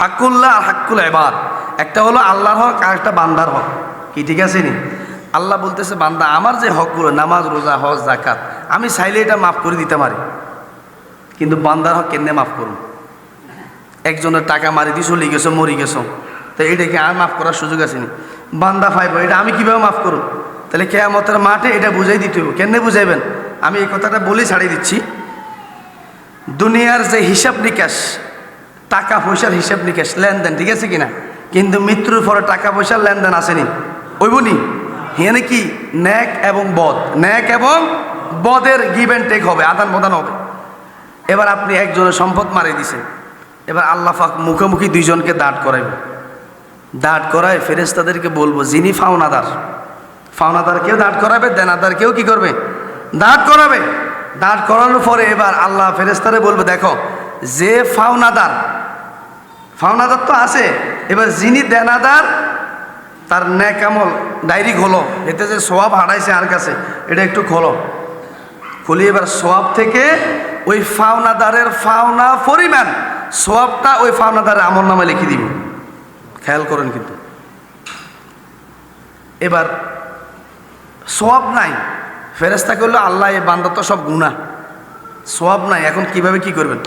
হাক্কুল্লাহ আর হাক্কুল ইবাদ, একটা হলো আল্লাহর হক আর একটা বান্দার হক। কি ঠিক আছে নি? আল্লাহ বলতেছে বান্দা আমার যে হকগুলো নামাজ রোজা হজ যাকাত আমি চাইলে এটা মাফ করে দিতে পারি, কিন্তু বান্দার হক কেমনে মাফ করুন? একজনের টাকা মারি দিয়ে চলে গেছো মরি গেছো, তো এটাকে আর মাফ করার সুযোগ আছে নি? বান্দা ফাইব এটা আমি কিভাবে মাফ করুন? তাহলে কিয়ামতের মাঠে এটা বুঝাই দিতে হবে। কেমনে বুঝাইবেন? আমি এই কথাটা বলেই ছাড়িয়ে দিচ্ছি। দুনিয়ার যে হিসাব নিকাশ, টাকা পয়সার হিসাব নিকাশ লেনদেন ঠিক আছে কিনা, কিন্তু মৃত্যুর পরে টাকা পয়সার লেনদেন আসেনি, ওইবনি হিয়ানে কি ন্যাক এবং বদ, ন্যাক এবং বদের গিভ অ্যান্ড টেক হবে, আদান প্রদান হবে। এবার আপনি একজনের সম্পদ মারিয়ে দিছেন, এবার আল্লাহ পাক মুখোমুখি দুইজনকে দাঁড় করাইব। দাঁড় করায় ফেরেশতাদেরকে বলবো যিনি ফাওনাদারকেও দাঁড় করাবে, দেনাদারকেও কি করবে? দাঁড় করাবে। দাঁড় করানোর পরে এবার আল্লাহ ফেরেশতারে বলবে দেখো যে ফাওনাদার তো আছে, এবার যিনি দেনাদার তার নেক আমল ডায়েরি খোলো, এতে যে সওয়াব হারাইছে আর কাছে এটা একটু খোলো। খুলি এবার সওয়াব থেকে ওই ফাওনাদারের ফাওনা পরিমাণ সওয়াবটা ওই ফাওনাদারের আমল নামে লিখে দিব। খেয়াল করেন কিন্তু এবার সওয়াব নাই, ফেরেশতা করলো আল্লাহ এই বান্দা তো সব গুনাহ, সওয়াব নাই, এখন কিভাবে কি করবেন?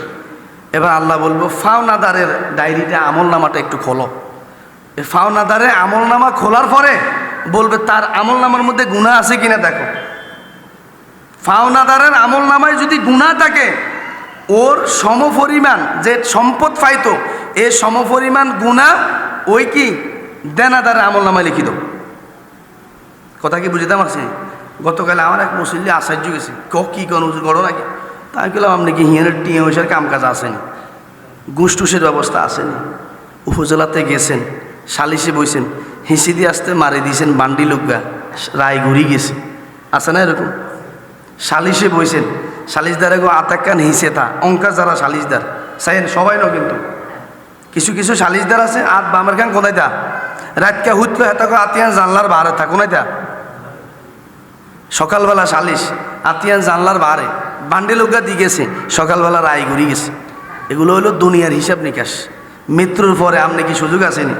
এবার আল্লাহ বলবো ফাওনাদারের ডায়েরিটা আমল নামাটা একটু খোলো। এই ফাওনাদারের আমল নামা খোলার পরে বলবে তার আমল নামার মধ্যে গুনাহ আছে কিনা দেখো। ফাওনাদারের আমল নামায় যদি গুনাহ থাকে ওর সমপরিমাণ যে সম্পদ পাইতো এই সমপরিমাণ গুনাহ ওই কি দেনাদারের আমল নামায় লিখিত। কথা কি বুঝতে পারছি? গতকাল আমার এক মুসল্লি আশ্চর্য গেছে, কি কোন গড়ো নাকি? তাই বললাম আপনি কি হিয়ানের টিয়া পয়সার কাম কাজ আসেনি, ঘুষটুসের ব্যবস্থা আসেনি, উপজেলাতে গেছেন সালিশে বইছেন, হিসি দিয়ে আসতে মারি দিয়েছেন বান্ডি লোকগা রায় ঘুরি গেছে, আছে না এরকম? সালিশে বইছেন, সালিশদারে গো আতাক্কান হিসে তা অঙ্কা যারা সালিশদার চাইন সবাই ন, কিন্তু কিছু কিছু সালিশদার আছে আত বামের খান কোনায় দা রাতকে হুত হেতাকে আতিয়ান জানলার বাহারে থাক কোনায় দা সকালবেলা সালিশ আতিয়ান জানলার বাহারে বান্ডি লোকগা দিয়ে গেছে, সকালবেলা রায় ঘুরি গেছে। এগুলো হলো দুনিয়ার হিসাব নিকাশ। মৃত্যুর পরে আপনি কি সুযোগ আসেনি?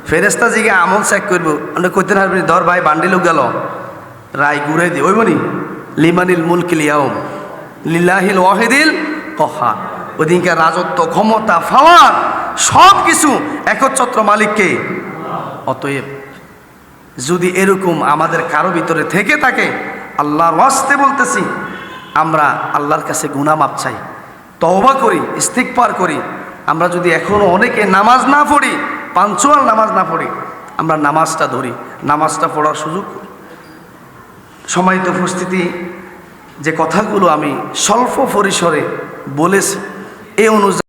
ফেরেশতা জিগে আমল চেক করবো, আপনি কইতে পারবেন ধর ভাই বান্ডি লোক গেল রায় ঘুরে দি ওই বনি লিমানিল মুলকিল ইয়াউম লিল্লাহিল ওয়াহিদিল কহার। ওদিনকার রাজত্ব ক্ষমতা পাওয়ার সব কিছু একচ্ছত্র মালিককে। অতএব যদি এরকম আমাদের কারো ভিতরে থেকে থাকে আল্লাহর ওয়াস্তে বলতেছি আমরা আল্লাহর কাছে গুনাহ মাপ চাই, তওবা করি, ইস্তিগফার করি। আমরা যদি এখনো অনেকে নামাজ না পড়ি, পাঞ্চুয়াল নামাজ না পড়ি, আমরা নামাজটা ধরি, নামাজটা পড়ার সুযোগ করি। সম্মানিত উপস্থিতি, যে কথাগুলো আমি স্বল্প পরিসরে বলেছি এই অনুযায়ী